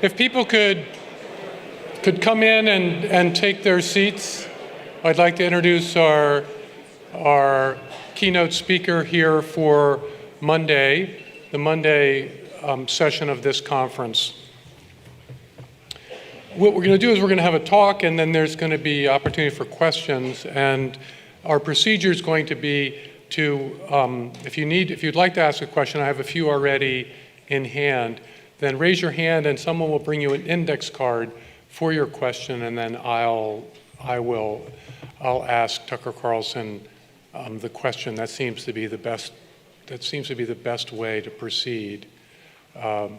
If people could come in and take their seats, I'd like to introduce our keynote speaker here for Monday, the Monday session of this conference. What we're going to do is we're going to have a talk, and then there's going to be opportunity for questions. And our procedure is going to be to, if you'd like to ask a question, I have a few already in hand, then raise your hand and someone will bring you an index card for your question, and then I'll ask Tucker Carlson the question. That seems to be the best way to proceed. I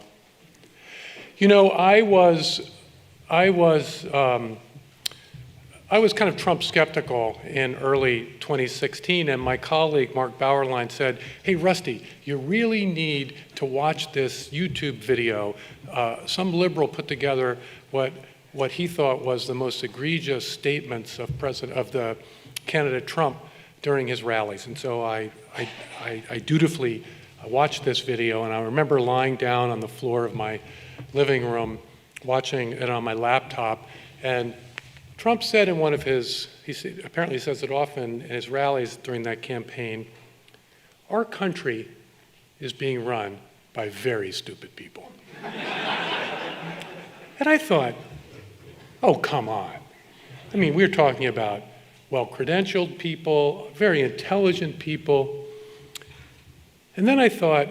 was kind of Trump skeptical in early 2016, and my colleague Mark Bauerlein said, "Hey, Rusty, you really need to watch this YouTube video." Some liberal put together what he thought was the most egregious statements of the candidate Trump during his rallies, and so I dutifully watched this video, and I remember lying down on the floor of my living room, watching it on my laptop, and Trump said in one of his, apparently says it often in his rallies during that campaign, "Our country is being run by very stupid people." And I thought, oh, come on. I mean, we're talking about well-credentialed people, very intelligent people. And then I thought,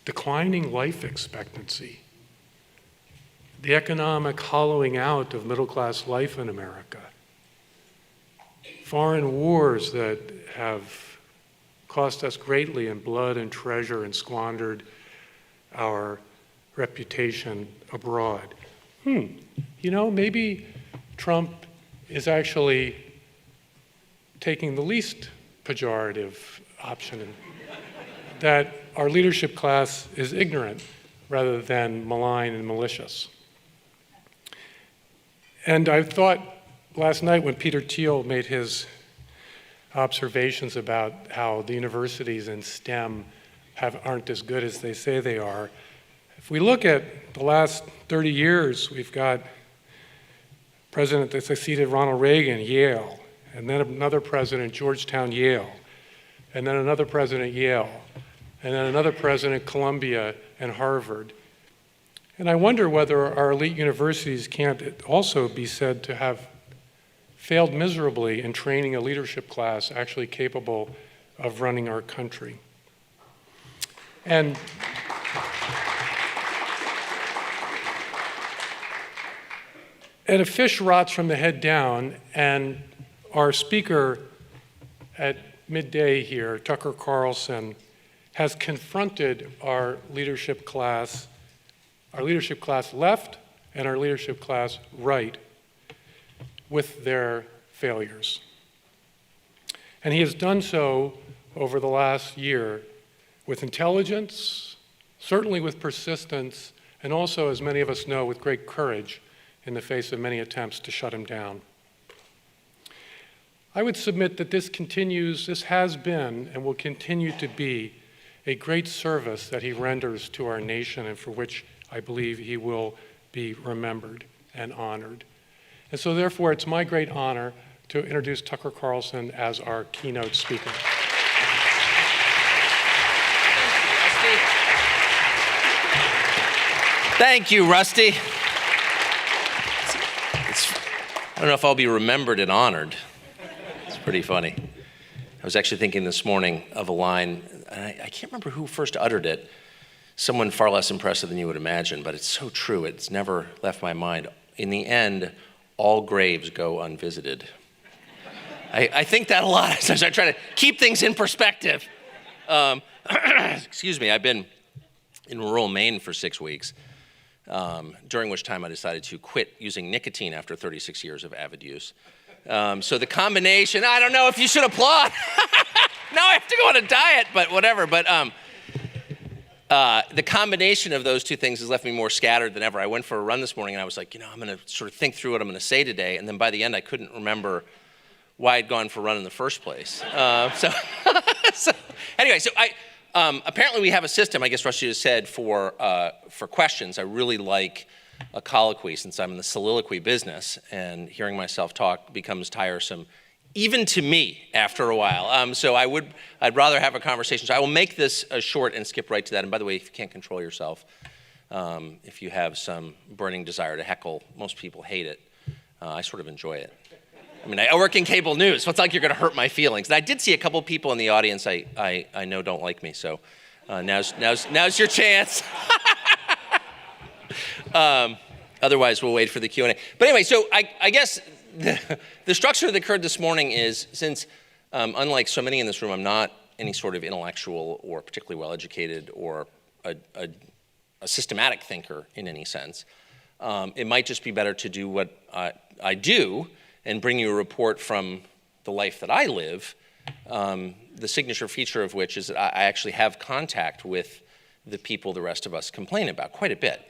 declining life expectancy, the economic hollowing out of middle-class life in America, foreign wars that have cost us greatly in blood and treasure and squandered our reputation abroad. Maybe Trump is actually taking the least pejorative option, that our leadership class is ignorant rather than malign and malicious. And I thought last night when Peter Thiel made his observations about how the universities in STEM aren't as good as they say they are, if we look at the last 30 years, we've got a president that succeeded Ronald Reagan, Yale, and then another president, Georgetown, Yale, and then another president, Yale, and then another president, Columbia and Harvard. And I wonder whether our elite universities can't also be said to have failed miserably in training a leadership class actually capable of running our country. And a fish rots from the head down, and our speaker at midday here, Tucker Carlson, has confronted our leadership class left and our leadership class right with their failures. And he has done so over the last year with intelligence, certainly with persistence, and also, as many of us know, with great courage in the face of many attempts to shut him down. I would submit that this has been and will continue to be a great service that he renders to our nation, and for which I believe he will be remembered and honored. And so therefore, it's my great honor to introduce Tucker Carlson as our keynote speaker. Thank you, Rusty. I don't know if I'll be remembered and honored. It's pretty funny. I was actually thinking this morning of a line, and I can't remember who first uttered it, someone far less impressive than you would imagine, but it's so true, it's never left my mind. In the end, all graves go unvisited. I think that a lot as I try to keep things in perspective. Excuse me, I've been in rural Maine for 6 weeks, during which time I decided to quit using nicotine after 36 years of avid use. So the combination, I don't know if you should applaud. Now I have to go on a diet, but whatever. But the combination of those two things has left me more scattered than ever. I went for a run this morning and I was like, I'm going to sort of think through what I'm going to say today. And then by the end, I couldn't remember why I'd gone for a run in the first place. So anyway, Apparently we have a system, I guess Rusty just said, for questions. I really like a colloquy since I'm in the soliloquy business, and hearing myself talk becomes tiresome, even to me after a while. So I'd rather have a conversation. So I will make this short and skip right to that. And by the way, if you can't control yourself, if you have some burning desire to heckle, most people hate it. I sort of enjoy it. I mean, I work in cable news, so it's not like you're going to hurt my feelings. And I did see a couple people in the audience I know don't like me, so now's your chance. Otherwise, we'll wait for the Q&A. But anyway, so I guess the structure that occurred this morning is, since unlike so many in this room, I'm not any sort of intellectual or particularly well-educated or a systematic thinker in any sense, it might just be better to do what I do and bring you a report from the life that I live, the signature feature of which is that I actually have contact with the people the rest of us complain about quite a bit.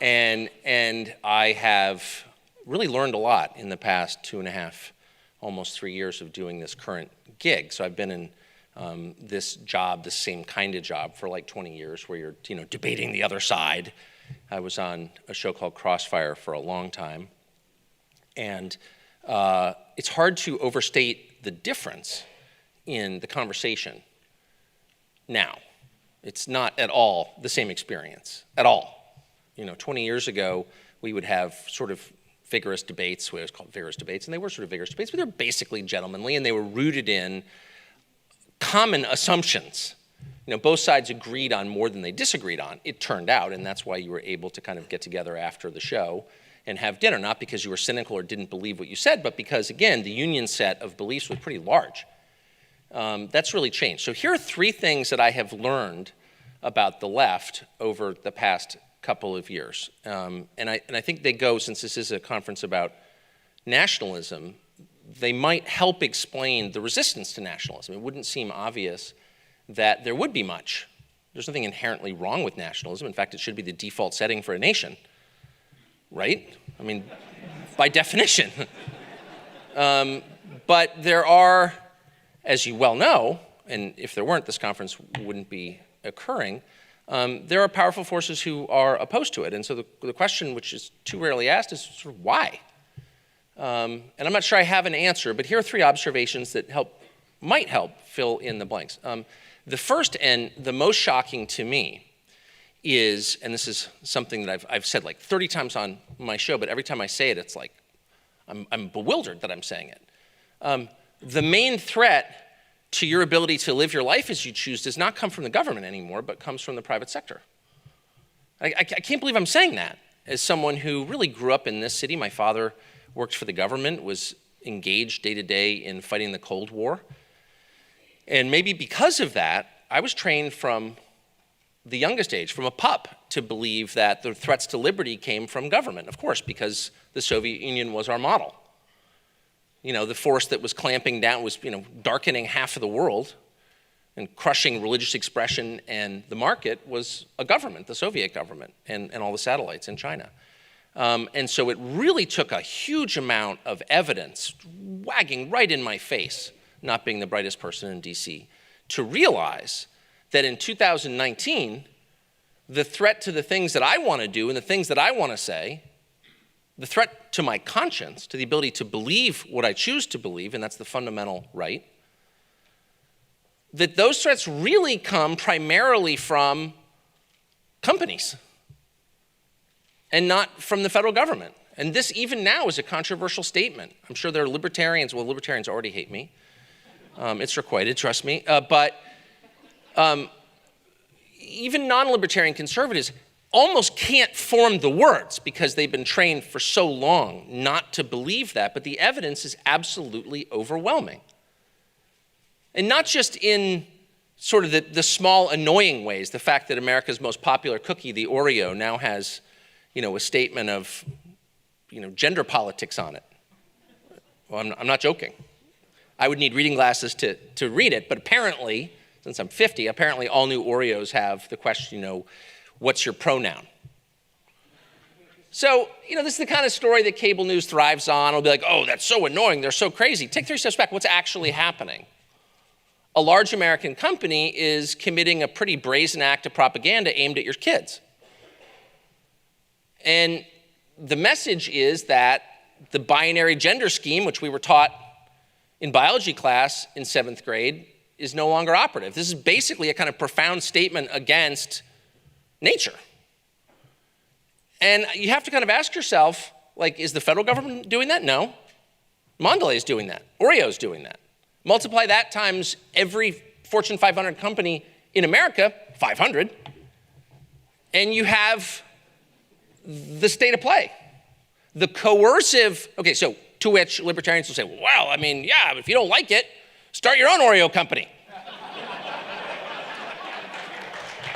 And I have really learned a lot in the past 2.5, almost 3 years of doing this current gig. So I've been in this job, the same kind of job, for like 20 years, where you're debating the other side. I was on a show called Crossfire for a long time. And it's hard to overstate the difference in the conversation now. It's not at all the same experience, at all. 20 years ago, we would have sort of vigorous debates, what was called vigorous debates, and they were sort of vigorous debates, but they were basically gentlemanly, and they were rooted in common assumptions. Both sides agreed on more than they disagreed on, it turned out, and that's why you were able to kind of get together after the show and have dinner, not because you were cynical or didn't believe what you said, but because, again, the union set of beliefs was pretty large. That's really changed. So here are 3 things that I have learned about the left over the past couple of years. And I think they go, since this is a conference about nationalism, they might help explain the resistance to nationalism. It wouldn't seem obvious that there would be much. There's nothing inherently wrong with nationalism. In fact, it should be the default setting for a nation, right? I mean, by definition. But there are, as you well know, and if there weren't, this conference wouldn't be occurring, there are powerful forces who are opposed to it. And so the question, which is too rarely asked, is sort of why? And I'm not sure I have an answer, but here are 3 observations that might help fill in the blanks. The first and the most shocking to me is, and this is something that I've said like 30 times on my show, but every time I say it, it's like I'm bewildered that I'm saying it. The main threat to your ability to live your life as you choose does not come from the government anymore, but comes from the private sector. I can't believe I'm saying that as someone who really grew up in this city. My father worked for the government, was engaged day to day in fighting the Cold War. And maybe because of that, I was trained from the youngest age, from a pup, to believe that the threats to liberty came from government, of course, because the Soviet Union was our model. The force that was clamping down, was darkening half of the world and crushing religious expression and the market, was a government, the Soviet government, and all the satellites in China. And so it really took a huge amount of evidence, wagging right in my face, not being the brightest person in DC, to realize that in 2019, the threat to the things that I want to do and the things that I want to say, the threat to my conscience, to the ability to believe what I choose to believe, and that's the fundamental right, that those threats really come primarily from companies and not from the federal government. And this even now is a controversial statement. I'm sure there are libertarians, well, libertarians already hate me. It's requited, trust me. But even non-libertarian conservatives almost can't form the words because they've been trained for so long not to believe that, but the evidence is absolutely overwhelming. And not just in sort of the small annoying ways, the fact that America's most popular cookie, the Oreo, now has, a statement of, gender politics on it. Well, I'm not joking. I would need reading glasses to read it, but apparently, since I'm 50, apparently all new Oreos have the question, what's your pronoun? So, this is the kind of story that cable news thrives on. It'll be like, oh, that's so annoying, they're so crazy. Take 3 steps back, what's actually happening? a large American company is committing a pretty brazen act of propaganda aimed at your kids. And the message is that the binary gender scheme, which we were taught in biology class in 7th grade, is no longer operative. This is basically a kind of profound statement against nature. And you have to kind of ask yourself, like, is the federal government doing that? No. Mondelez is doing that. Oreo is doing that. Multiply that times every Fortune 500 company in America, 500, and you have the state of play. The coercive, okay, so to which libertarians will say, well, I mean, yeah, if you don't like it, start your own Oreo company.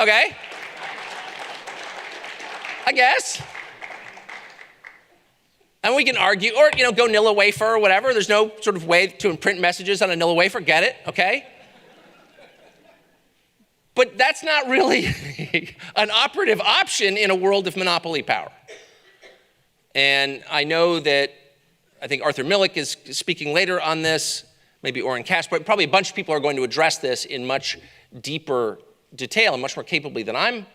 Okay? I guess. And we can argue, or, go Nilla wafer or whatever. There's no sort of way to imprint messages on a Nilla wafer. Get it? Okay? But that's not really an operative option in a world of monopoly power. And I know that, I think Arthur Millick is speaking later on this, maybe Orrin Cass, but probably a bunch of people are going to address this in much deeper detail and much more capably than I'm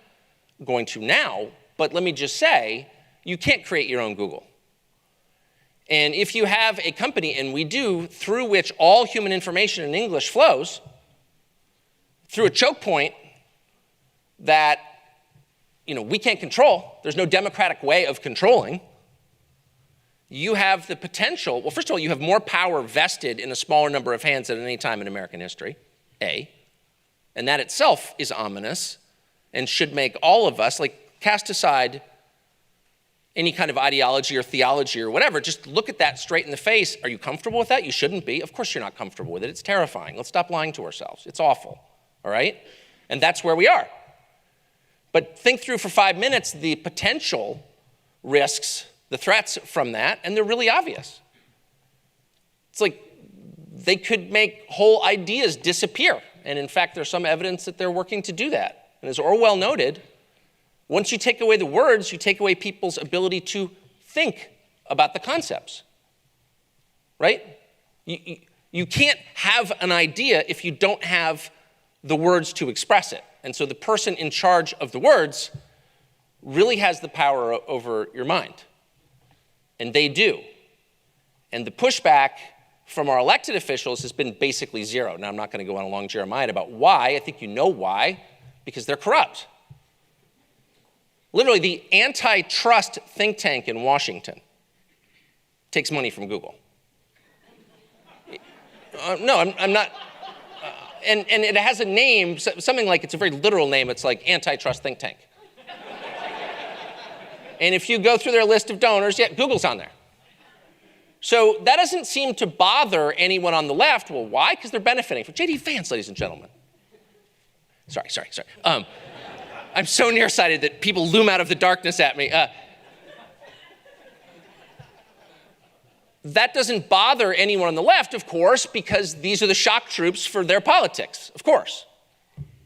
going to now. But let me just say, you can't create your own Google. And if you have a company, and we do, through which all human information in English flows, through a choke point that we can't control, there's no democratic way of controlling, you have the potential, well, first of all, you have more power vested in a smaller number of hands than at any time in American history, A. And that itself is ominous and should make all of us, cast aside any kind of ideology or theology or whatever, just look at that straight in the face. Are you comfortable with that? You shouldn't be. Of course you're not comfortable with it. It's terrifying. Let's stop lying to ourselves. It's awful, all right? And that's where we are. But think through for 5 minutes the potential risks, the threats from that, and they're really obvious. It's like they could make whole ideas disappear. And in fact, there's some evidence that they're working to do that. And as Orwell noted, once you take away the words, you take away people's ability to think about the concepts, right? You can't have an idea if you don't have the words to express it. And so the person in charge of the words really has the power over your mind. And they do. And the pushback from our elected officials has been basically zero. Now, I'm not going to go on a long Jeremiad about why. I think you know why, because they're corrupt. Literally, the antitrust think tank in Washington takes money from Google. No, I'm not. And it has a name, something like, it's a very literal name. It's like antitrust think tank. And if you go through their list of donors, yeah, Google's on there. So that doesn't seem to bother anyone on the left. Well, why? Because they're benefiting from J.D. Vance, ladies and gentlemen. Sorry. I'm so nearsighted that people loom out of the darkness at me. That doesn't bother anyone on the left, of course, because these are the shock troops for their politics, of course,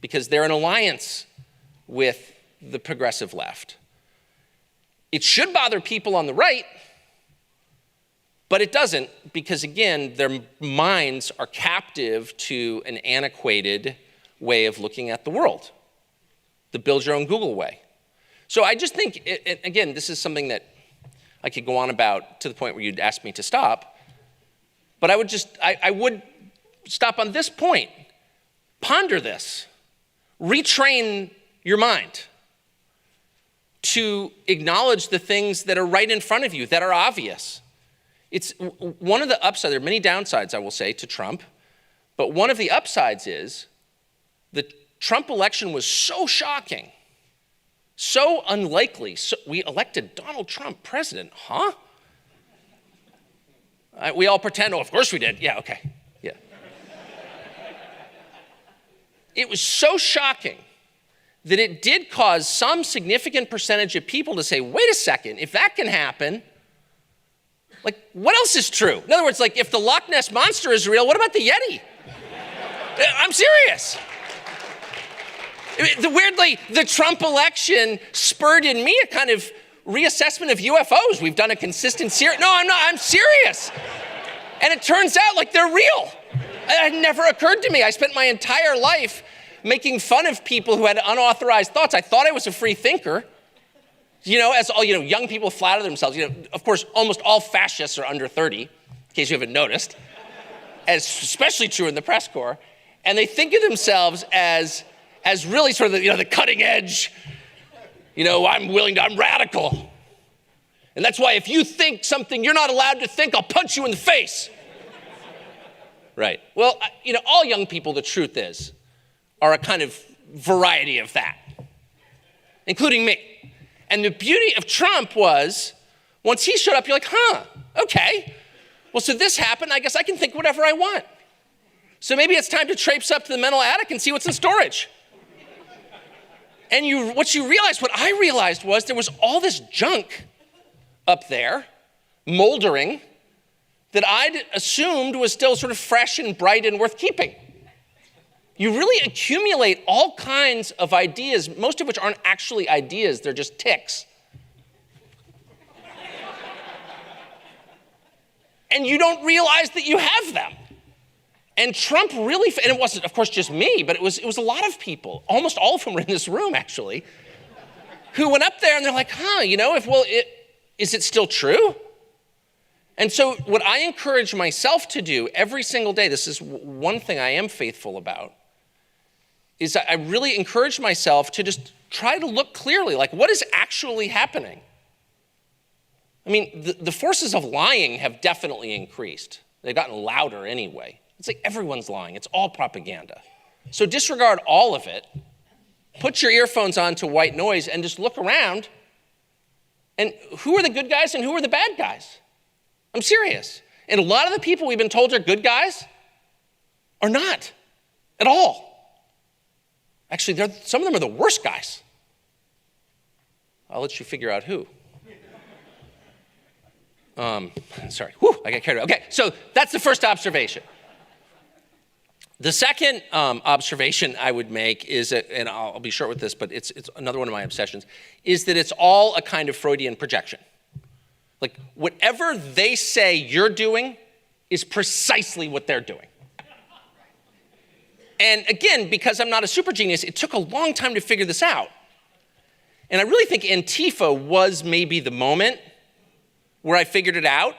because they're in alliance with the progressive left. It should bother people on the right, but it doesn't, because again, their minds are captive to an antiquated way of looking at the world, the build your own Google way. So I just think, again, this is something that I could go on about to the point where you'd ask me to stop, but I would stop on this point. Ponder this. Retrain your mind to acknowledge the things that are right in front of you, that are obvious. It's one of the upsides, there are many downsides, I will say, to Trump, but one of the upsides is the Trump election was so shocking, so unlikely. So we elected Donald Trump president, huh? We all pretend, oh, of course we did. Yeah, okay, yeah. It was so shocking that it did cause some significant percentage of people to say, wait a second, if that can happen, like, what else is true? In other words, like, if the Loch Ness Monster is real, what about the Yeti? I'm serious. Weirdly, the Trump election spurred in me a kind of reassessment of UFOs. We've done a consistent series. No, I'm not. I'm serious. And it turns out, like, they're real. It had never occurred to me. I spent my entire life making fun of people who had unauthorized thoughts. I thought I was a free thinker. As all, young people flatter themselves. Of course, almost all fascists are under 30, in case you haven't noticed. As especially true in the press corps. And they think of themselves as really sort of the cutting edge. I'm radical. And that's why if you think something you're not allowed to think, I'll punch you in the face. Right. Well, all young people, the truth is, are a kind of variety of that, including me. And the beauty of Trump was, once he showed up, you're like, okay. Well, so this happened. I guess I can think whatever I want. So maybe it's time to traipse up to the mental attic and see what's in storage. And what I realized was there was all this junk up there, moldering, that I'd assumed was still sort of fresh and bright and worth keeping. You really accumulate all kinds of ideas, most of which aren't actually ideas, they're just tics. And you don't realize that you have them. And Trump really, and it wasn't, of course, just me, but it was a lot of people, almost all of them were in this room, actually, who went up there and they're like, is it still true? And so what I encourage myself to do every single day, this is one thing I am faithful about, is I really encourage myself to just try to look clearly, like what is actually happening? I mean, the forces of lying have definitely increased. They've gotten louder anyway. It's like everyone's lying. It's all propaganda. So disregard all of it. Put your earphones on to white noise and just look around. And who are the good guys and who are the bad guys? I'm serious. And a lot of the people we've been told are good guys are not at all. Actually, some of them are the worst guys. I'll let you figure out who. Sorry, I got carried away. Okay, so that's the first observation. The second observation I would make is, and I'll be short with this, but it's another one of my obsessions, is that it's all a kind of Freudian projection. Like whatever they say you're doing is precisely what they're doing. And again, because I'm not a super genius, it took a long time to figure this out. And I really think Antifa was maybe the moment where I figured it out.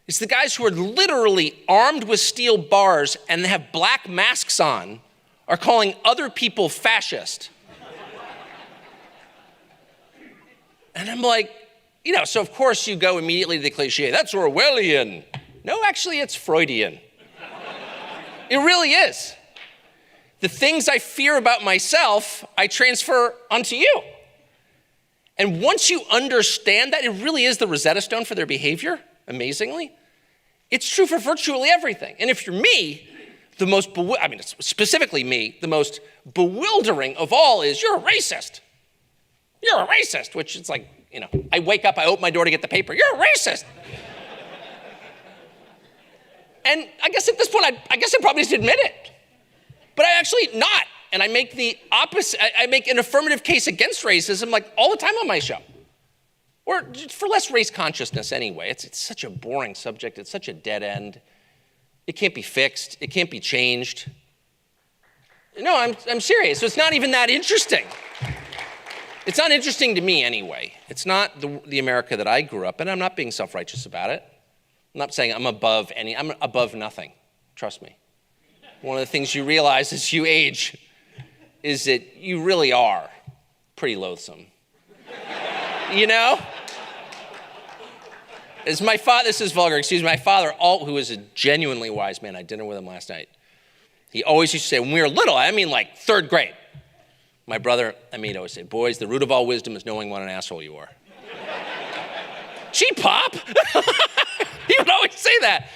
It's the guys who are literally armed with steel bars and have black masks on are calling other people fascist. And I'm like, so of course you go immediately to the cliche, that's Orwellian. No, actually it's Freudian. It really is. The things I fear about myself, I transfer onto you. And once you understand that, it really is the Rosetta Stone for their behavior, amazingly. It's true for virtually everything. And if you're me, specifically me, the most bewildering of all is you're a racist. You're a racist, which it's like, I wake up, I open my door to get the paper. You're a racist. And I guess at this point, I probably just admit it. But I actually not. And I make the opposite, I make an affirmative case against racism like all the time on my show. Or for less race consciousness anyway. It's such a boring subject. It's such a dead end. It can't be fixed. It can't be changed. No, I'm serious. So it's not even that interesting. It's not interesting to me anyway. It's not the America that I grew up in. I'm not being self-righteous about it. I'm not saying I'm above nothing. Trust me. One of the things you realize as you age is that you really are pretty loathsome. As my father, this is vulgar, excuse me, my father, who was a genuinely wise man, I had dinner with him last night. He always used to say, when we were little, I mean like third grade, my brother Amit always said, boys, the root of all wisdom is knowing what an asshole you are. Gee, Pop! He would always say that.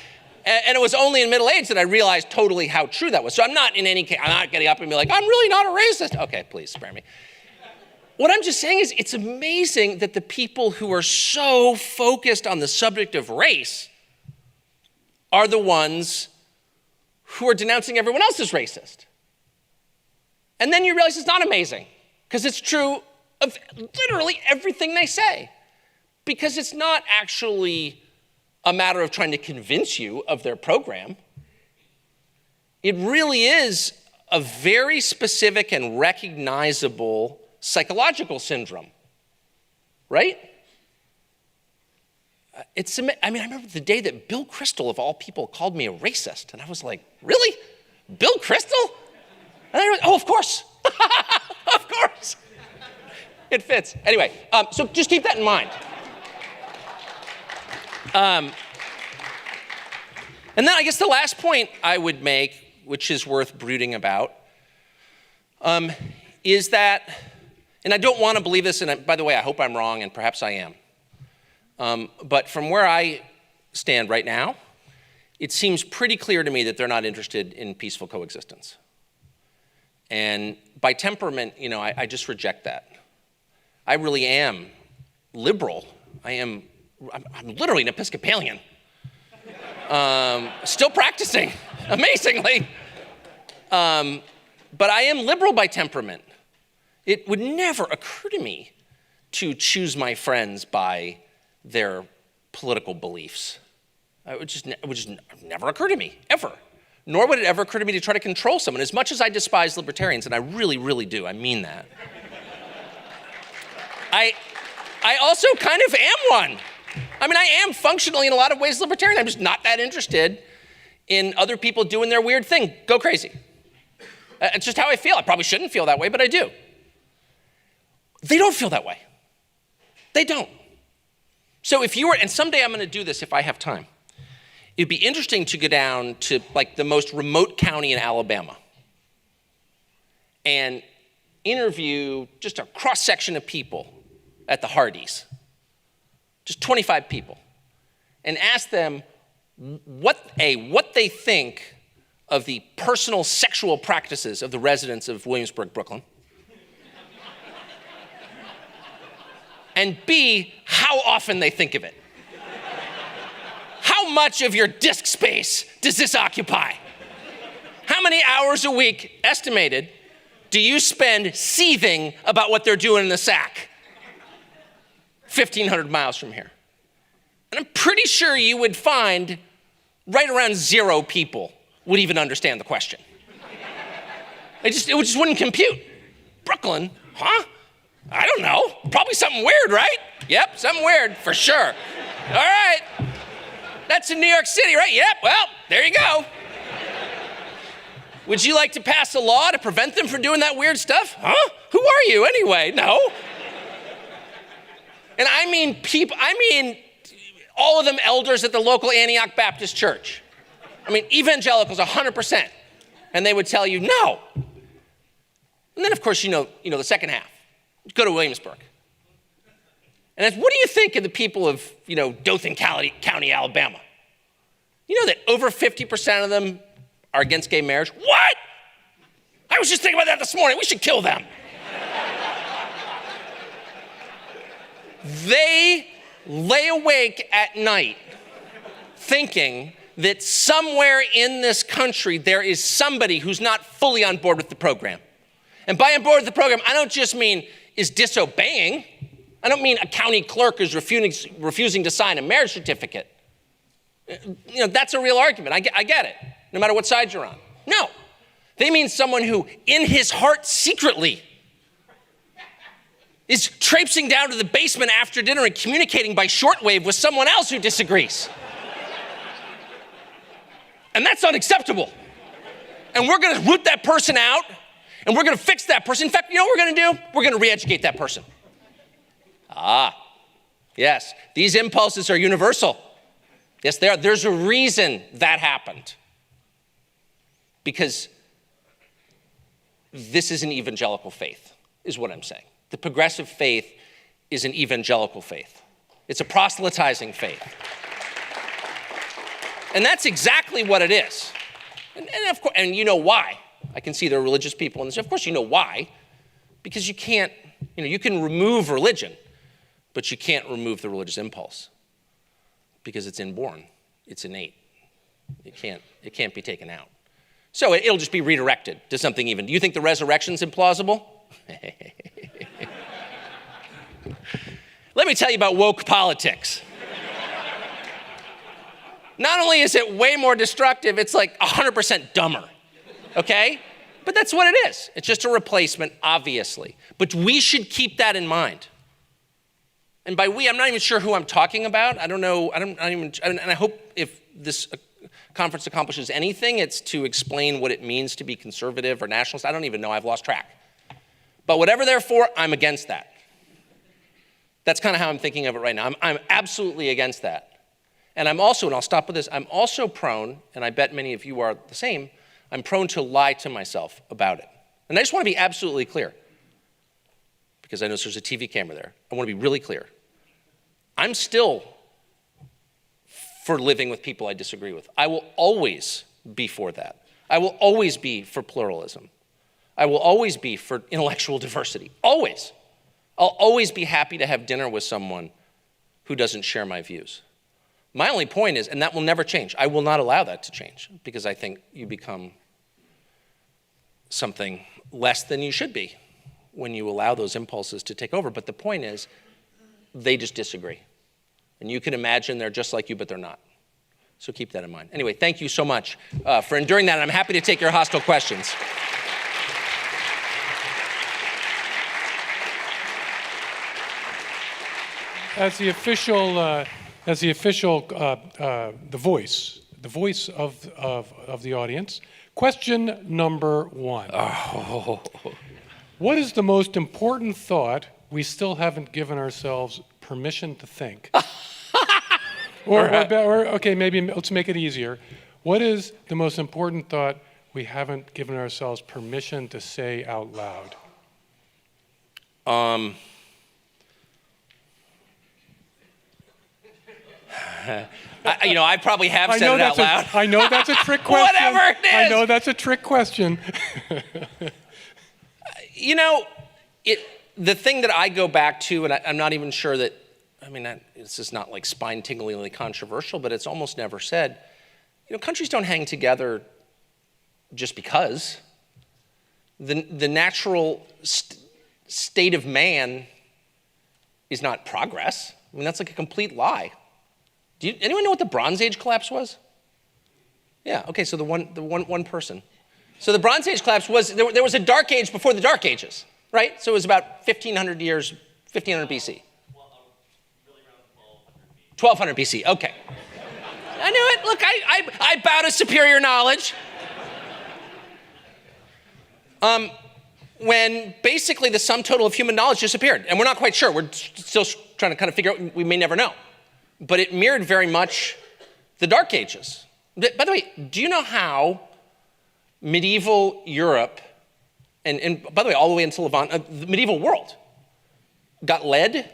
And it was only in middle age that I realized totally how true that was. So I'm not getting up and be like, I'm really not a racist. Okay, please spare me. What I'm just saying is it's amazing that the people who are so focused on the subject of race are the ones who are denouncing everyone else as racist. And then you realize it's not amazing, because it's true of literally everything they say. Because it's not actually a matter of trying to convince you of their program. It really is a very specific and recognizable psychological syndrome, right? I remember the day that Bill Kristol, of all people, called me a racist. And I was like, really? Bill Kristol? And I was, oh, of course. Of course. It fits. Anyway, so just keep that in mind. And then I guess the last point I would make, which is worth brooding about, is that, and I don't want to believe this, and by the way, I hope I'm wrong, and perhaps I am. But from where I stand right now, it seems pretty clear to me that they're not interested in peaceful coexistence. And by temperament, I just reject that. I really am liberal. I'm literally an Episcopalian. Still practicing, amazingly. But I am liberal by temperament. It would never occur to me to choose my friends by their political beliefs. It would just never occur to me, ever. Nor would it ever occur to me to try to control someone. As much as I despise libertarians, and I really, really do, I mean that. I also kind of am one. I am functionally in a lot of ways libertarian. I'm just not that interested in other people doing their weird thing. Go crazy. It's just how I feel. I probably shouldn't feel that way, but I do. They don't feel that way. They don't. So if you were, and someday I'm going to do this if I have time, it'd be interesting to go down to like the most remote county in Alabama and interview just a cross-section of people at the Hardys, just 25 people, and ask them what they think of the personal sexual practices of the residents of Williamsburg, Brooklyn, and B, how often they think of it. How much of your disk space does this occupy? How many hours a week, estimated, do you spend seething about what they're doing in the sack? 1,500 miles from here. And I'm pretty sure you would find right around 0 people would even understand the question. It just wouldn't compute. Brooklyn, huh? I don't know. Probably something weird, right? Yep, something weird, for sure. All right. That's in New York City, right? Yep, well, there you go. Would you like to pass a law to prevent them from doing that weird stuff? Huh? Who are you anyway? No. And I mean all of them elders at the local Antioch Baptist Church. Evangelicals 100%. And they would tell you no. And then of course, you know the second half. Go to Williamsburg. And what do you think of the people of, Dothan County, Alabama? You know that over 50% of them are against gay marriage? What? I was just thinking about that this morning. We should kill them. They lay awake at night thinking that somewhere in this country there is somebody who's not fully on board with the program. And by on board with the program, I don't just mean is disobeying. I don't mean a county clerk is refusing to sign a marriage certificate. That's a real argument. I get it, no matter what side you're on. No, they mean someone who, in his heart secretly, is traipsing down to the basement after dinner and communicating by shortwave with someone else who disagrees. And that's unacceptable. And we're gonna root that person out, and we're gonna fix that person. In fact, you know what we're gonna do? We're gonna re-educate that person. Yes, these impulses are universal. Yes, they are. There's a reason that happened. Because this is an evangelical faith, is what I'm saying. The progressive faith is an evangelical faith. It's a proselytizing faith. And that's exactly what it is. And of course, and you know why. I can see there are religious people in this. Of course you know why. Because you can't, you can remove religion, but you can't remove the religious impulse. Because it's inborn, it's innate. It can't be taken out. So it'll just be redirected to something even. Do you think the resurrection's implausible? Let me tell you about woke politics. Not only is it way more destructive, it's like 100% dumber. okay? But that's what it is. It's just a replacement, obviously. But we should keep that in mind. And by we, I'm not even sure who I'm talking about. I don't know, and I hope if this conference accomplishes anything, it's to explain what it means to be conservative or nationalist. I don't even know, I've lost track. But whatever they're for, I'm against that. That's kind of how I'm thinking of it right now. I'm absolutely against that. And I'm also, and I'll stop with this, I'm also prone, and I bet many of you are the same, I'm prone to lie to myself about it. And I just want to be absolutely clear, because I know there's a TV camera there. I want to be really clear. I'm still for living with people I disagree with. I will always be for that. I will always be for pluralism. I will always be for intellectual diversity, always. I'll always be happy to have dinner with someone who doesn't share my views. My only point is, and that will never change, I will not allow that to change, because I think you become something less than you should be when you allow those impulses to take over. But the point is, they just disagree. And you can imagine they're just like you, but they're not. So keep that in mind. Anyway, thank you so much for enduring that, and I'm happy to take your hostile questions. As the voice of the audience, question number one. Oh. What is the most important thought we still haven't given ourselves permission to think? Okay, maybe let's make it easier. What is the most important thought we haven't given ourselves permission to say out loud? I probably have said it out loud. I know that's a trick question. Whatever it is. I know that's a trick question. The thing that I go back to, and I'm not even sure that, it's just not like spine-tinglingly controversial, but it's almost never said. Countries don't hang together just because. The natural state of man is not progress. That's like a complete lie. Anyone know what the Bronze Age collapse was? Yeah, okay, so the one person. So the Bronze Age collapse was, there was a dark age before the Dark Ages, right? So it was about 1500 BC. Well, really around 1200 BC, okay. I knew it, look, I bow to superior knowledge. When basically the sum total of human knowledge disappeared, and we're not quite sure, we're still trying to kind of figure out, we may never know. But it mirrored very much the Dark Ages. By the way, do you know how medieval Europe, and by the way, all the way into Levant, the medieval world, got lead,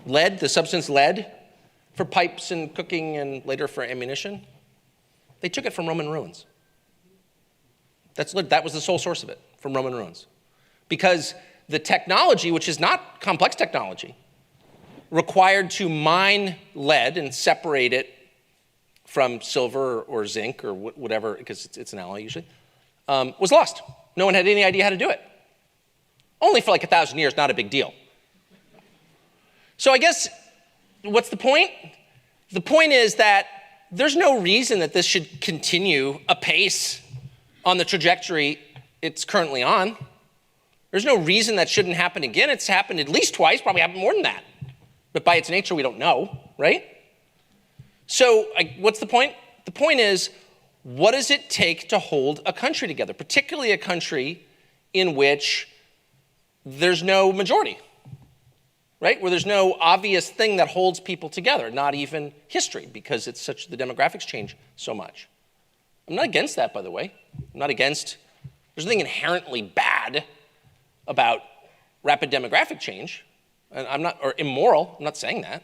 the substance lead, for pipes and cooking and later for ammunition? They took it from Roman ruins. That was the sole source of it, from Roman ruins. Because the technology, which is not complex technology, required to mine lead and separate it from silver or zinc or whatever, because it's an alloy usually, was lost. No one had any idea how to do it. Only for like 1,000 years, not a big deal. So I guess, what's the point? The point is that there's no reason that this should continue apace on the trajectory it's currently on. There's no reason that shouldn't happen again. It's happened at least twice, probably happened more than that. But by its nature, we don't know, right? So what's the point? The point is, what does it take to hold a country together, particularly a country in which there's no majority, right? Where there's no obvious thing that holds people together, not even history, because the demographics change so much. I'm not against that, by the way. I'm not against, there's nothing inherently bad about rapid demographic change. And I'm not, or immoral, I'm not saying that.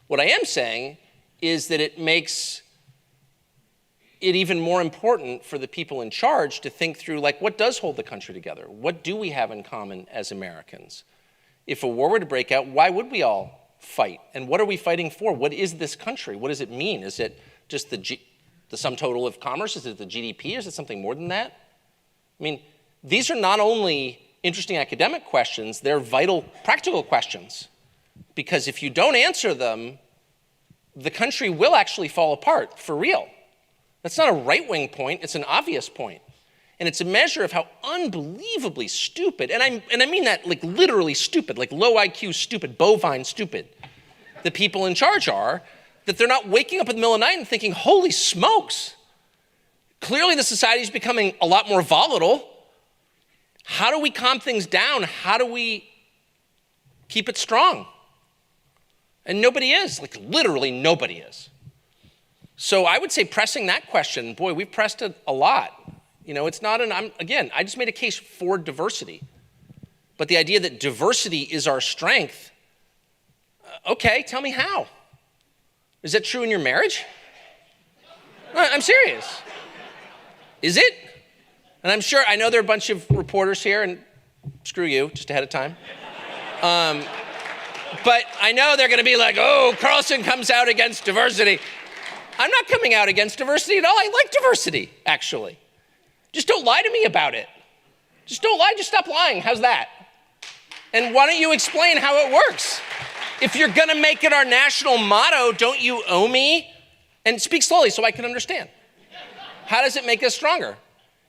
What I am saying is that it makes it even more important for the people in charge to think through, like, what does hold the country together? What do we have in common as Americans? If a war were to break out, why would we all fight? And what are we fighting for? What is this country? What does it mean? Is it just the sum total of commerce? Is it the GDP? Is it something more than that? These are not only interesting academic questions, they're vital practical questions. Because if you don't answer them, the country will actually fall apart for real. That's not a right-wing point, it's an obvious point. And it's a measure of how unbelievably stupid, and I mean that like literally stupid, like low IQ stupid, bovine stupid, the people in charge are, that they're not waking up in the middle of the night and thinking, holy smokes, clearly the society is becoming a lot more volatile. How do we calm things down? How do we keep it strong? And nobody is, like literally nobody is. So I would say pressing that question, boy, we've pressed it a lot. You know, it's not again, I just made a case for diversity. But the idea that diversity is our strength, okay, tell me how. Is that true in your marriage? I'm serious. Is it? And I'm sure, I know there are a bunch of reporters here, and screw you, just ahead of time. But I know they're gonna be like, oh, Carlson comes out against diversity. I'm not coming out against diversity at all. I like diversity, actually. Just don't lie to me about it. Just don't lie, just stop lying. How's that? And why don't you explain how it works? If you're gonna make it our national motto, don't you owe me? And speak slowly so I can understand. How does it make us stronger?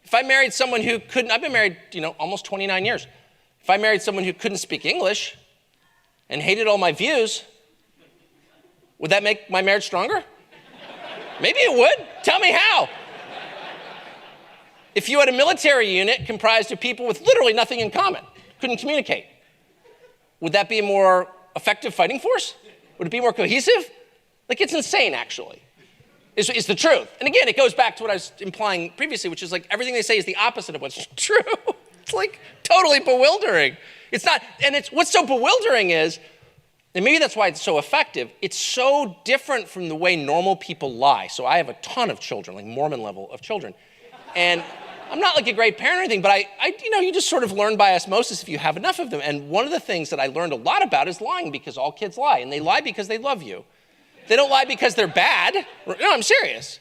If I married someone who couldn't, I've been married, almost 29 years. If I married someone who couldn't speak English and hated all my views, would that make my marriage stronger? Maybe it would. Tell me how. If you had a military unit comprised of people with literally nothing in common, couldn't communicate, would that be a more effective fighting force? Would it be more cohesive? Like, it's insane, actually. It's the truth. And again, it goes back to what I was implying previously, which is like everything they say is the opposite of what's true. It's like totally bewildering. It's not, and it's what's so bewildering is, and maybe that's why it's so effective, it's so different from the way normal people lie. So I have a ton of children, like Mormon level of children. And I'm not like a great parent or anything, but you just sort of learn by osmosis if you have enough of them. And one of the things that I learned a lot about is lying, because all kids lie, and they lie because they love you. They don't lie because they're bad. No, I'm serious.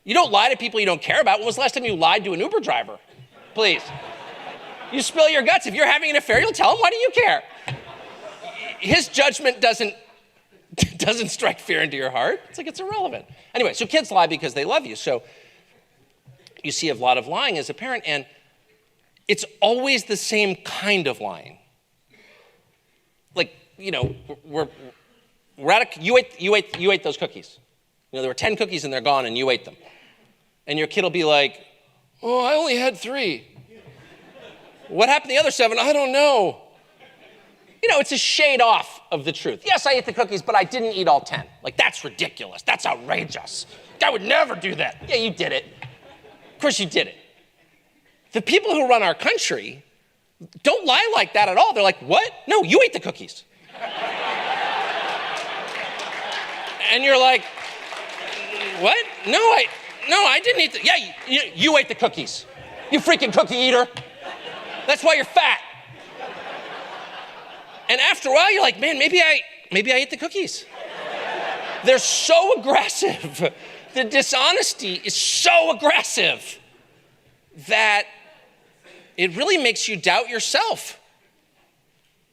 You don't lie to people you don't care about. When was the last time you lied to an Uber driver? Please. You spill your guts. If you're having an affair, you'll tell him, why do you care? His judgment doesn't strike fear into your heart. It's like it's irrelevant. Anyway, so kids lie because they love you. So you see a lot of lying as a parent, and it's always the same kind of lying. Like, we're at you ate those cookies. There were 10 cookies and they're gone and you ate them. And your kid will be like, oh, I only had 3. What happened to the other 7? I don't know. It's a shade off of the truth. Yes, I ate the cookies, but I didn't eat all 10. Like, that's ridiculous. That's outrageous. I would never do that. Yeah, you did it. Of course you did it. The people who run our country don't lie like that at all. They're like, what? No, you ate the cookies. And you're like, what? No, I didn't eat yeah, you ate the cookies. You freaking cookie eater. That's why you're fat. And after a while, you're like, man, maybe I ate the cookies. They're so aggressive. The dishonesty is so aggressive that it really makes you doubt yourself.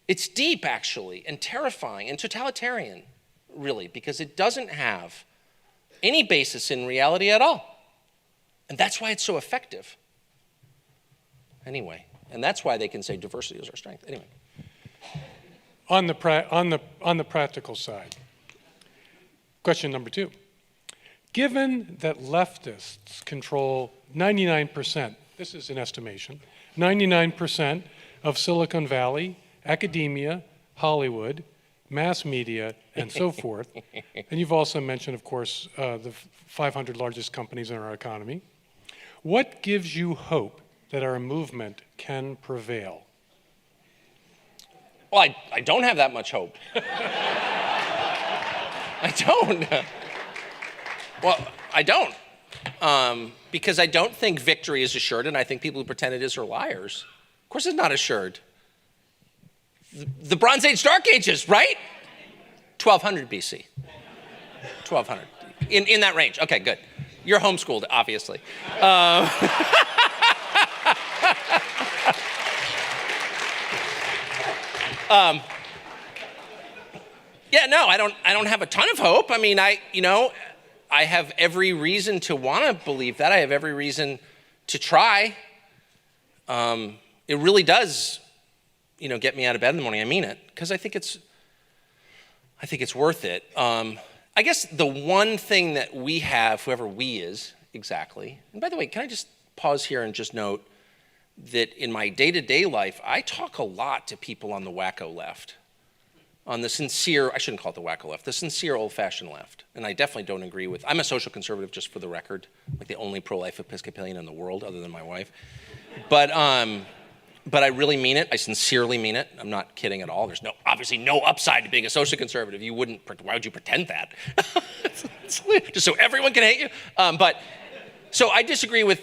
It's deep, actually, and terrifying and totalitarian, really, because it doesn't have any basis in reality at all. And that's why it's so effective. Anyway, and that's why they can say diversity is our strength. Anyway. On the practical side, question number 2. Given that leftists control 99%, this is an estimation, 99% of Silicon Valley, academia, Hollywood, mass media, and so forth, and you've also mentioned, of course, the 500 largest companies in our economy, what gives you hope that our movement can prevail? Well, I don't have that much hope. I don't. Well, I don't. Because I don't think victory is assured, and I think people who pretend it is are liars. Of course it's not assured. The Bronze Age, Dark Ages, right? 1200 BC. 1200. In that range. Okay, good. You're homeschooled, obviously. Yeah, no, I don't have a ton of hope. I mean, I have every reason to want to believe that. I have every reason to try. It really does, get me out of bed in the morning. I mean it, because I think it's worth it. I guess the one thing that we have, whoever we is exactly, and by the way, can I just pause here and just note that in my day-to-day life, I talk a lot to people on the wacko left, on the sincere, I shouldn't call it the wacko left, the sincere old-fashioned left. And I definitely don't agree with, I'm a social conservative just for the record, like the only pro-life Episcopalian in the world other than my wife. But I really mean it. I sincerely mean it. I'm not kidding at all. There's obviously no upside to being a social conservative. Why would you pretend that? Just so everyone can hate you? So I disagree with,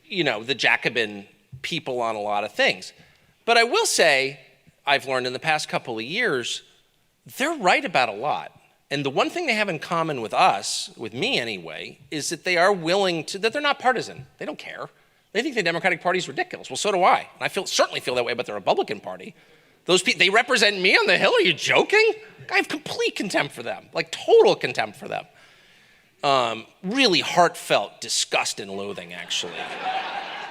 the Jacobin people on a lot of things. But I will say, I've learned in the past couple of years, they're right about a lot. And the one thing they have in common with us, with me anyway, is that they are that they're not partisan. They don't care. They think the Democratic Party is ridiculous. Well, so do I. And I certainly feel that way about the Republican Party. Those people, they represent me on the Hill? Are you joking? I have complete contempt for them, like total contempt for them. Really heartfelt disgust and loathing, actually.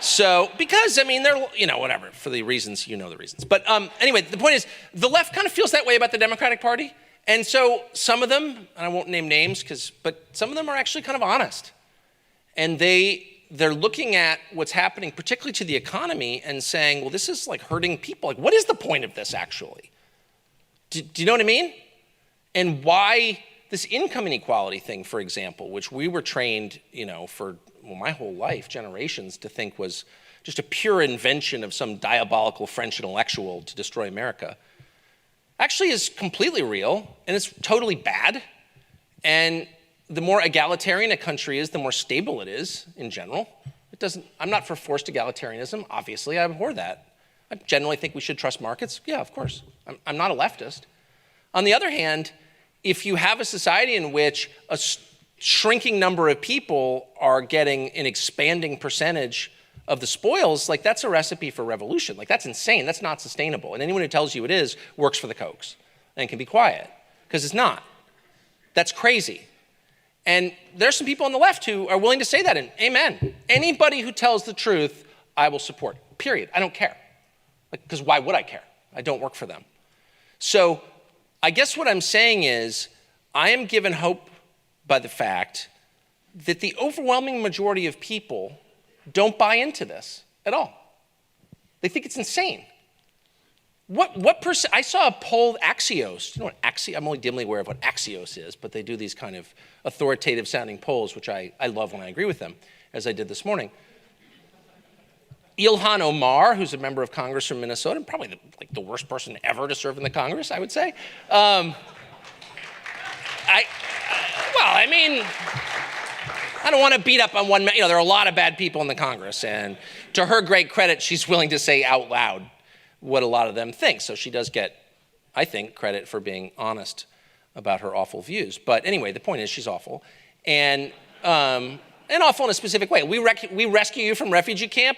So, because, they're, whatever, for the reasons, the reasons. But anyway, the point is, the left kind of feels that way about the Democratic Party. And so some of them, and I won't name names, but some of them are actually kind of honest. And they're looking at what's happening, particularly to the economy, and saying, well, this is like hurting people. Like, what is the point of this, actually? Do you know what I mean? And why this income inequality thing, for example, which we were trained, for my whole life, generations, to think was just a pure invention of some diabolical French intellectual to destroy America, actually is completely real, and it's totally bad. And the more egalitarian a country is, the more stable it is in general. I'm not for forced egalitarianism, obviously, I abhor that. I generally think we should trust markets. Yeah, of course. I'm not a leftist. On the other hand, if you have a society in which a shrinking number of people are getting an expanding percentage of the spoils, like that's a recipe for revolution. Like that's insane, that's not sustainable. And anyone who tells you it is works for the Kochs and can be quiet, because it's not. That's crazy. And there's some people on the left who are willing to say that, and amen. Anybody who tells the truth, I will support, period. I don't care. Because why would I care? I don't work for them. So I guess what I'm saying is, I am given hope by the fact that the overwhelming majority of people don't buy into this at all. They think it's insane. What percent? I saw a poll, Axios. You know what Axios? I'm only dimly aware of what Axios is, but they do these kind of authoritative sounding polls, which I love when I agree with them, as I did this morning. Ilhan Omar, who's a member of Congress from Minnesota, probably the worst person ever to serve in the Congress, I would say. I don't want to beat up on one man. There are a lot of bad people in the Congress, and to her great credit, she's willing to say out loud what a lot of them think. So she does get, I think, credit for being honest about her awful views. But anyway, the point is she's awful, and awful in a specific way. We rescue you from refugee camp.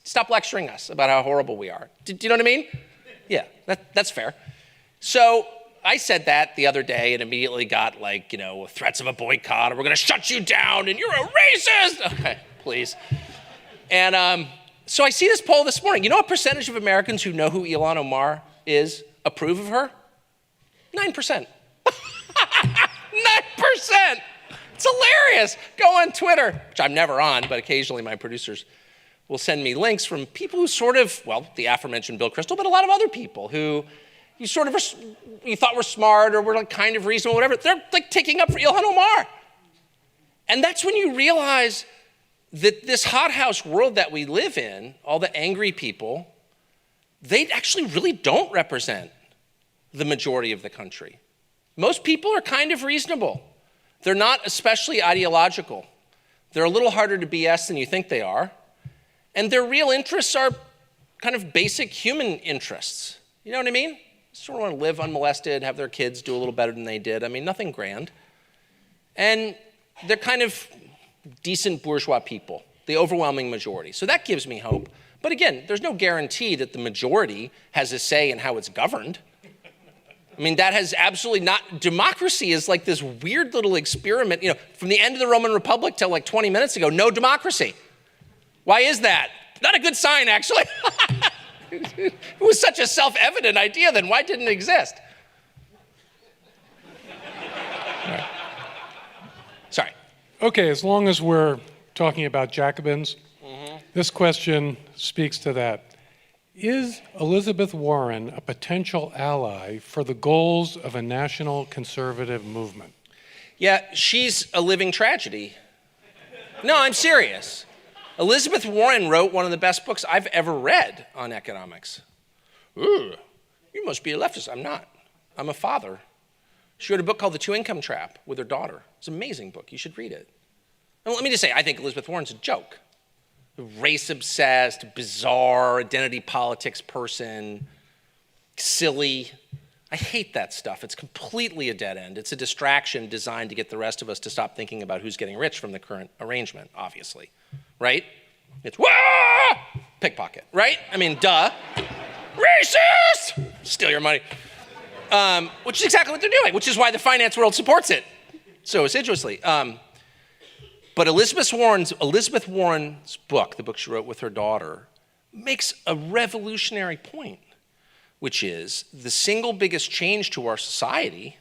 Stop lecturing us about how horrible we are. Do you know what I mean? Yeah, that's fair. So I said that the other day and immediately got threats of a boycott, or we're going to shut you down and you're a racist. Okay, please. And so I see this poll this morning. You know what percentage of Americans who know who Ilhan Omar is approve of her? 9%. 9%. It's hilarious. Go on Twitter, which I'm never on, but occasionally my producers will send me links from people who the aforementioned Bill Kristol, but a lot of other people who you thought were smart or were kind of reasonable, whatever. They're taking up for Ilhan Omar. And that's when you realize that this hothouse world that we live in, all the angry people, they actually really don't represent the majority of the country. Most people are kind of reasonable. They're not especially ideological. They're a little harder to BS than you think they are. And their real interests are kind of basic human interests. You know what I mean? Sort of want to live unmolested, have their kids do a little better than they did. Nothing grand. And they're kind of decent bourgeois people, the overwhelming majority. So that gives me hope. But again, there's no guarantee that the majority has a say in how it's governed. That has absolutely not. Democracy is like this weird little experiment. From the end of the Roman Republic till 20 minutes ago, no democracy. Why is that? Not a good sign, actually. It was such a self-evident idea, then why didn't it exist? Right. Sorry. Okay, as long as we're talking about Jacobins, this question speaks to that. Is Elizabeth Warren a potential ally for the goals of a national conservative movement? Yeah, she's a living tragedy. No, I'm serious. Elizabeth Warren wrote one of the best books I've ever read on economics. Ooh, you must be a leftist. I'm not. I'm a father. She wrote a book called The Two-Income Trap with her daughter. It's an amazing book. You should read it. And let me just say, I think Elizabeth Warren's a joke. A race-obsessed, bizarre, identity politics person, silly. I hate that stuff. It's completely a dead end. It's a distraction designed to get the rest of us to stop thinking about who's getting rich from the current arrangement, obviously, right? It's, wah! Pickpocket, right? I mean, duh. Racist! Steal your money. Which is exactly what they're doing, which is why the finance world supports it so assiduously. But Elizabeth Warren's book, the book she wrote with her daughter, makes a revolutionary point, which is the single biggest change to our society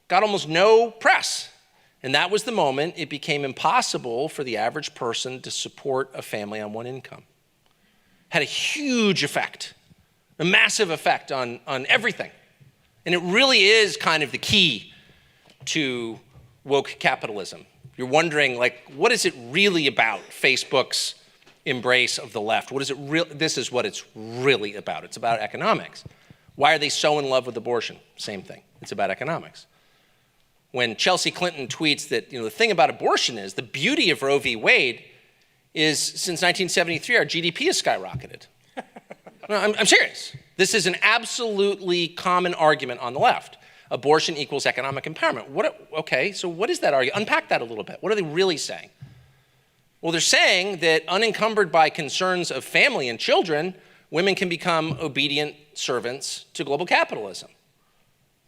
got almost no press. And that was the moment it became impossible for the average person to support a family on one income. Had a huge effect, a massive effect on everything. And it really is kind of the key to woke capitalism. You're wondering, like, what is it really about, Facebook's embrace of the left? What is it this is what it's really about. It's about economics. Why are they so in love with abortion? Same thing. It's about economics. When Chelsea Clinton tweets that, the thing about abortion is, the beauty of Roe v. Wade is, since 1973, our GDP has skyrocketed. No, I'm serious. This is an absolutely common argument on the left. Abortion equals economic empowerment. Okay, so what is that argument? Unpack that a little bit. What are they really saying? Well, they're saying that unencumbered by concerns of family and children, women can become obedient servants to global capitalism.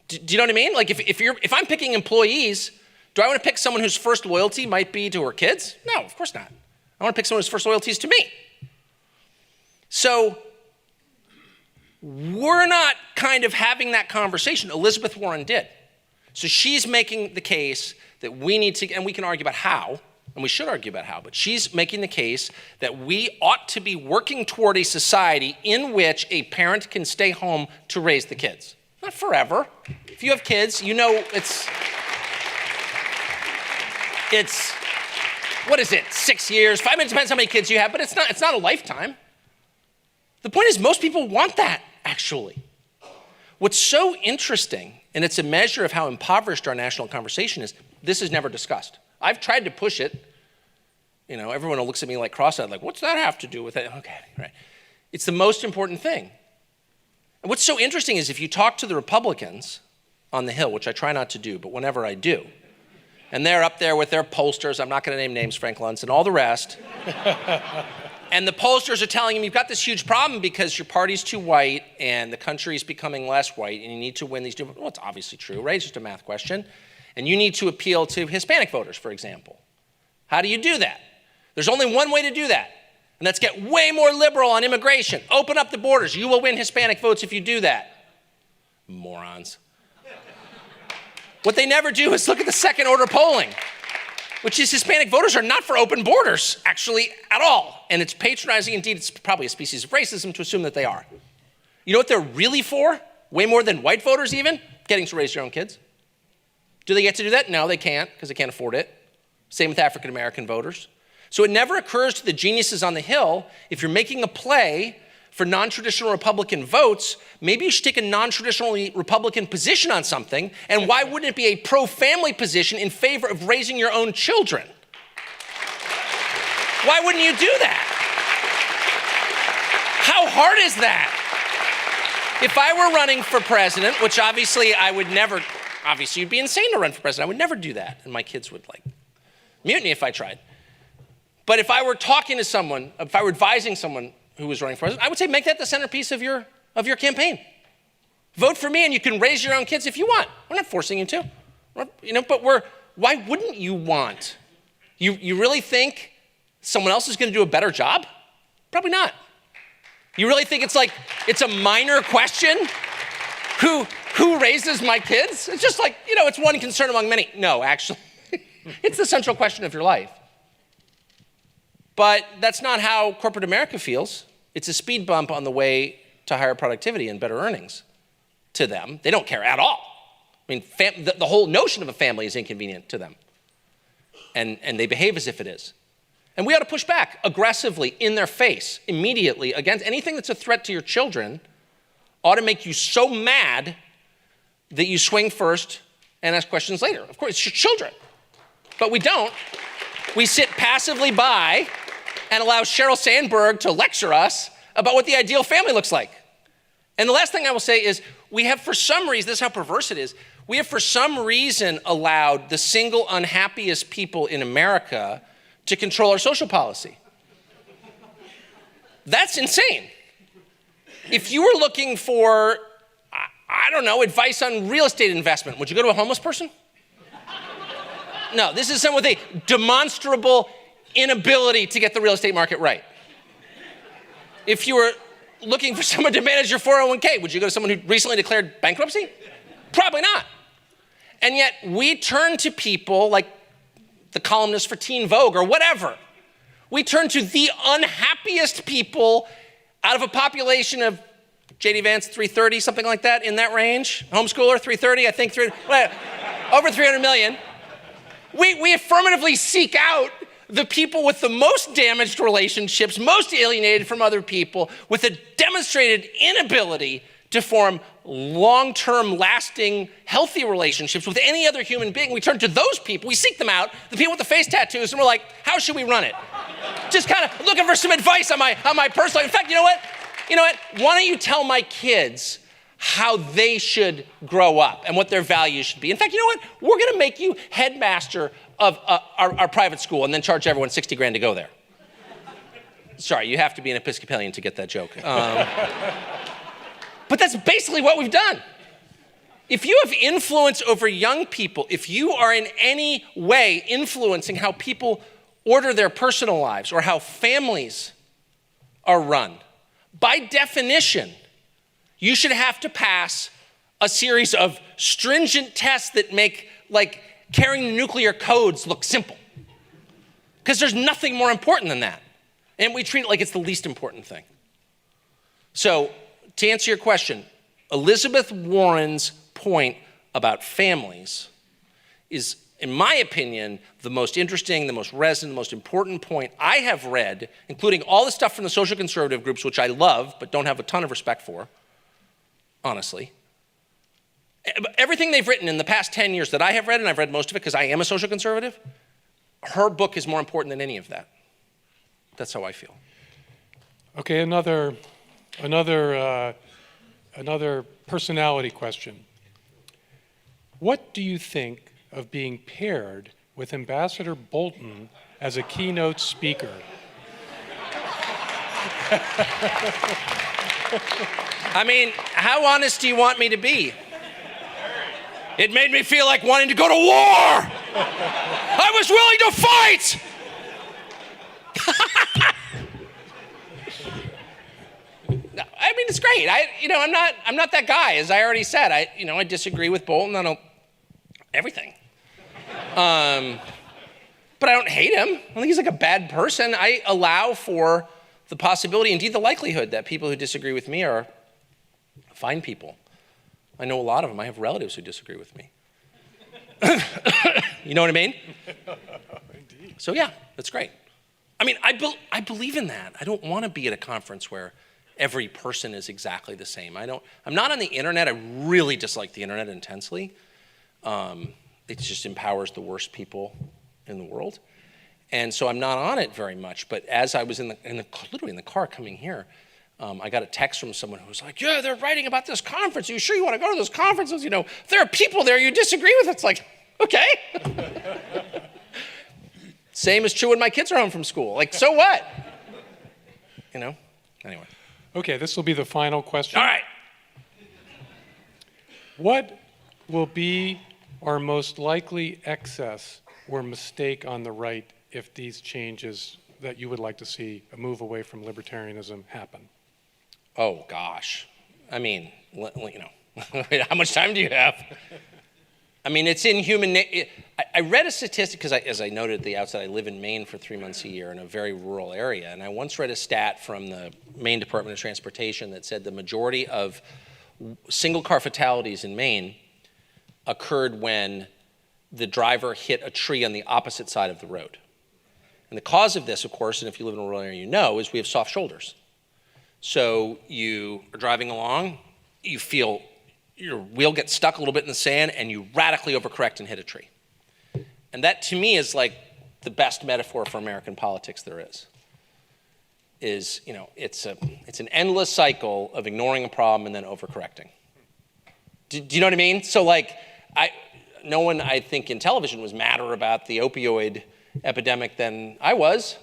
Do you know what I mean? Like if I'm picking employees, do I want to pick someone whose first loyalty might be to her kids? No, of course not. I want to pick someone whose first loyalty is to me. So we're not kind of having that conversation. Elizabeth Warren did. So she's making the case that we need to, and we can argue about how, and we should argue about how, but she's making the case that we ought to be working toward a society in which a parent can stay home to raise the kids. Not forever. If you have kids, it's what is it, 6 years? 5 minutes, depends how many kids you have, but it's not a lifetime. The point is most people want that, actually. What's so interesting, and it's a measure of how impoverished our national conversation is, this is never discussed. I've tried to push it. Everyone looks at me like cross-eyed, like, what's that have to do with it? Okay, right. It's the most important thing. And what's so interesting is if you talk to the Republicans on the Hill, which I try not to do, but whenever I do, and they're up there with their pollsters, I'm not going to name names, Frank Luntz, and all the rest, and the pollsters are telling him, you've got this huge problem because your party's too white and the country's becoming less white and you need to win these new, well, it's obviously true, right? It's just a math question. And you need to appeal to Hispanic voters, for example. How do you do that? There's only one way to do that, and that's get way more liberal on immigration. Open up the borders. You will win Hispanic votes if you do that. Morons. What they never do is look at the second order polling, which is Hispanic voters are not for open borders, actually, at all. And it's patronizing. Indeed, it's probably a species of racism to assume that they are. You know what they're really for? Way more than white voters even? Getting to raise their own kids. Do they get to do that? No, they can't, because they can't afford it. Same with African-American voters. So it never occurs to the geniuses on the Hill, if you're making a play for non-traditional Republican votes, maybe you should take a non-traditionally Republican position on something, and why wouldn't it be a pro-family position in favor of raising your own children? Why wouldn't you do that? How hard is that? If I were running for president, which obviously I would never, obviously you'd be insane to run for president, I would never do that, and my kids would mutiny if I tried. But if I were talking to someone, if I were advising someone who was running for president, I would say make that the centerpiece of your campaign. Vote for me and you can raise your own kids if you want. We're not forcing you to. But why wouldn't you want? You really think someone else is going to do a better job? Probably not. You really think it's a minor question? Who raises my kids? It's just like, it's one concern among many. No, actually, it's the central question of your life. But that's not how corporate America feels. It's a speed bump on the way to higher productivity and better earnings to them. They don't care at all. I mean, the whole notion of a family is inconvenient to them. And they behave as if it is. And we ought to push back aggressively in their face, immediately, against anything that's a threat to your children. Ought to make you so mad that you swing first and ask questions later. Of course, it's your children. But we don't. We sit passively by and allow Sheryl Sandberg to lecture us about what the ideal family looks like. And the last thing I will say is we have, for some reason, this is how perverse it is, we have for some reason allowed the single unhappiest people in America to control our social policy. That's insane. If you were looking for, I don't know, advice on real estate investment, would you go to a homeless person? No, this is someone with a demonstrable inability to get the real estate market right. If you were looking for someone to manage your 401k, would you go to someone who recently declared bankruptcy? Probably not. And yet we turn to people like the columnist for Teen Vogue or whatever. We turn to the unhappiest people out of a population of J.D. Vance, 330, something like that, in that range. Homeschooler, 330, I think, over 300 million. We affirmatively seek out the people with the most damaged relationships, most alienated from other people, with a demonstrated inability to form long-term, lasting, healthy relationships with any other human being. We turn to those people, we seek them out, the people with the face tattoos, and we're like, how should we run it? Just kind of looking for some advice on my personal life. In fact, you know what? Why don't you tell my kids how they should grow up and what their values should be? In fact, you know what? We're gonna make you headmaster of our private school and then charge everyone 60 grand to go there. Sorry, you have to be an Episcopalian to get that joke. But that's basically what we've done. If you have influence over young people, if you are in any way influencing how people order their personal lives or how families are run, by definition, you should have to pass a series of stringent tests that make carrying the nuclear codes look simple. Because there's nothing more important than that. And we treat it like it's the least important thing. So, to answer your question, Elizabeth Warren's point about families is, in my opinion, the most interesting, the most resonant, the most important point I have read, including all the stuff from the social conservative groups, which I love, but don't have a ton of respect for, honestly. Everything they've written in the past 10 years that I have read, and I've read most of it because I am a social conservative, her book is more important than any of that. That's how I feel. Okay, another personality question. What do you think of being paired with Ambassador Bolton as a keynote speaker? I mean, how honest do you want me to be? It made me feel like wanting to go to war. I was willing to fight. No, I mean, it's great. I'm not that guy, as I already said. I disagree with Bolton on everything. But I don't hate him. I don't think he's like a bad person. I allow for the possibility, indeed the likelihood, that people who disagree with me are fine people. I know a lot of them. I have relatives who disagree with me. You know what I mean? Indeed. So yeah, that's great. I mean, I believe in that. I don't want to be at a conference where every person is exactly the same. I'm not on the internet. I really dislike the internet intensely. It just empowers the worst people in the world. And so I'm not on it very much. But as I was literally in the car coming here, I got a text from someone who was like, yeah, they're writing about this conference. Are you sure you want to go to those conferences? There are people there you disagree with. It's like, okay. Same is true when my kids are home from school. So what? Anyway. Okay, this will be the final question. All right. What will be our most likely excess or mistake on the right if these changes that you would like to see a move away from libertarianism happen? Oh, gosh. I mean, how much time do you have? I mean, it's in human nature. I read a statistic, because as I noted at the outset, I live in Maine for 3 months a year in a very rural area. And I once read a stat from the Maine Department of Transportation that said the majority of single-car fatalities in Maine occurred when the driver hit a tree on the opposite side of the road. And the cause of this, of course, and if you live in a rural area you know, is we have soft shoulders. So you are driving along, you feel your wheel gets stuck a little bit in the sand, and you radically overcorrect and hit a tree. And that, to me, is like the best metaphor for American politics there is. It's an endless cycle of ignoring a problem and then overcorrecting. Do you know what I mean? So no one, I think, in television was madder about the opioid epidemic than I was.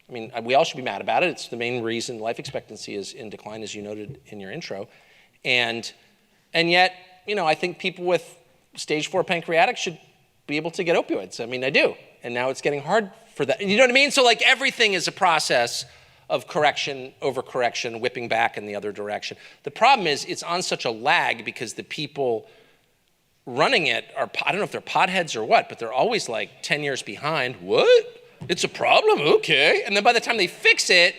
I mean, we all should be mad about it. It's the main reason life expectancy is in decline, as you noted in your intro. And yet, I think people with stage 4 pancreatic should be able to get opioids. I mean, I do. And now it's getting hard for that. You know what I mean? So everything is a process of correction, overcorrection, whipping back in the other direction. The problem is it's on such a lag because the people running it are, I don't know if they're potheads or what, but they're always 10 years behind. What? It's a problem? Okay. And then by the time they fix it,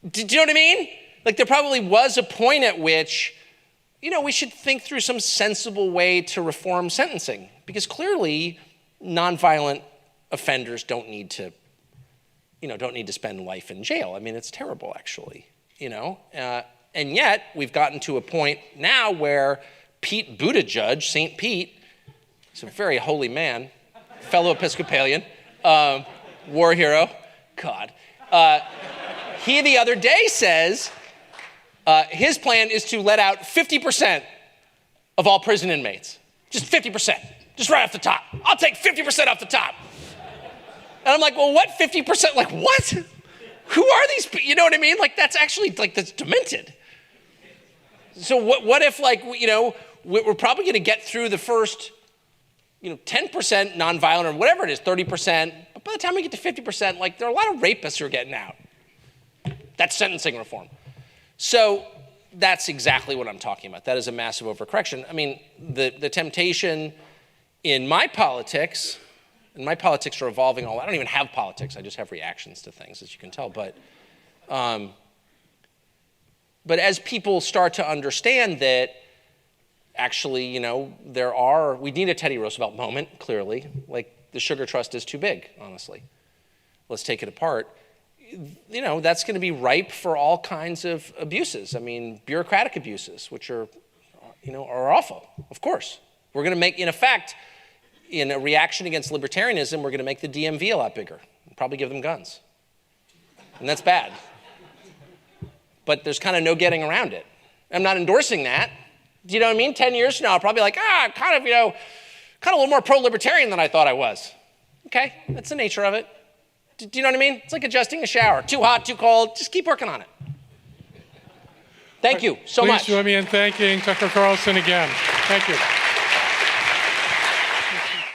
do you know what I mean? There probably was a point at which, we should think through some sensible way to reform sentencing, because clearly nonviolent offenders don't need to spend life in jail. I mean, it's terrible, actually, and yet we've gotten to a point now where Pete Buttigieg, St. Pete, he's a very holy man, fellow Episcopalian, war hero, God. He the other day says his plan is to let out 50% of all prison inmates. Just 50%, just right off the top. I'll take 50% off the top. And I'm like, well, what 50%? What? Who are these people? You know what I mean? That's actually, that's demented. So what if, we're probably going to get through the first, 10% nonviolent or whatever it is, 30%. But by the time we get to 50%, there are a lot of rapists who are getting out. That's sentencing reform. So that's exactly what I'm talking about. That is a massive overcorrection. I mean, the temptation in my politics, and my politics are evolving I don't even have politics. I just have reactions to things, as you can tell. But as people start to understand that actually, we need a Teddy Roosevelt moment, clearly. The sugar trust is too big, honestly. Let's take it apart. That's going to be ripe for all kinds of abuses. I mean, bureaucratic abuses, which are awful, of course. We're going to make, in effect, in a reaction against libertarianism, we're going to make the DMV a lot bigger. And probably give them guns. And that's bad. But there's kind of no getting around it. I'm not endorsing that. Do you know what I mean? 10 years from now, I'll probably be kind of a little more pro-libertarian than I thought I was. Okay, that's the nature of it. Do you know what I mean? It's like adjusting a shower. Too hot, too cold. Just keep working on it. Thank you so much. Please join me in thanking Tucker Carlson again. Thank you.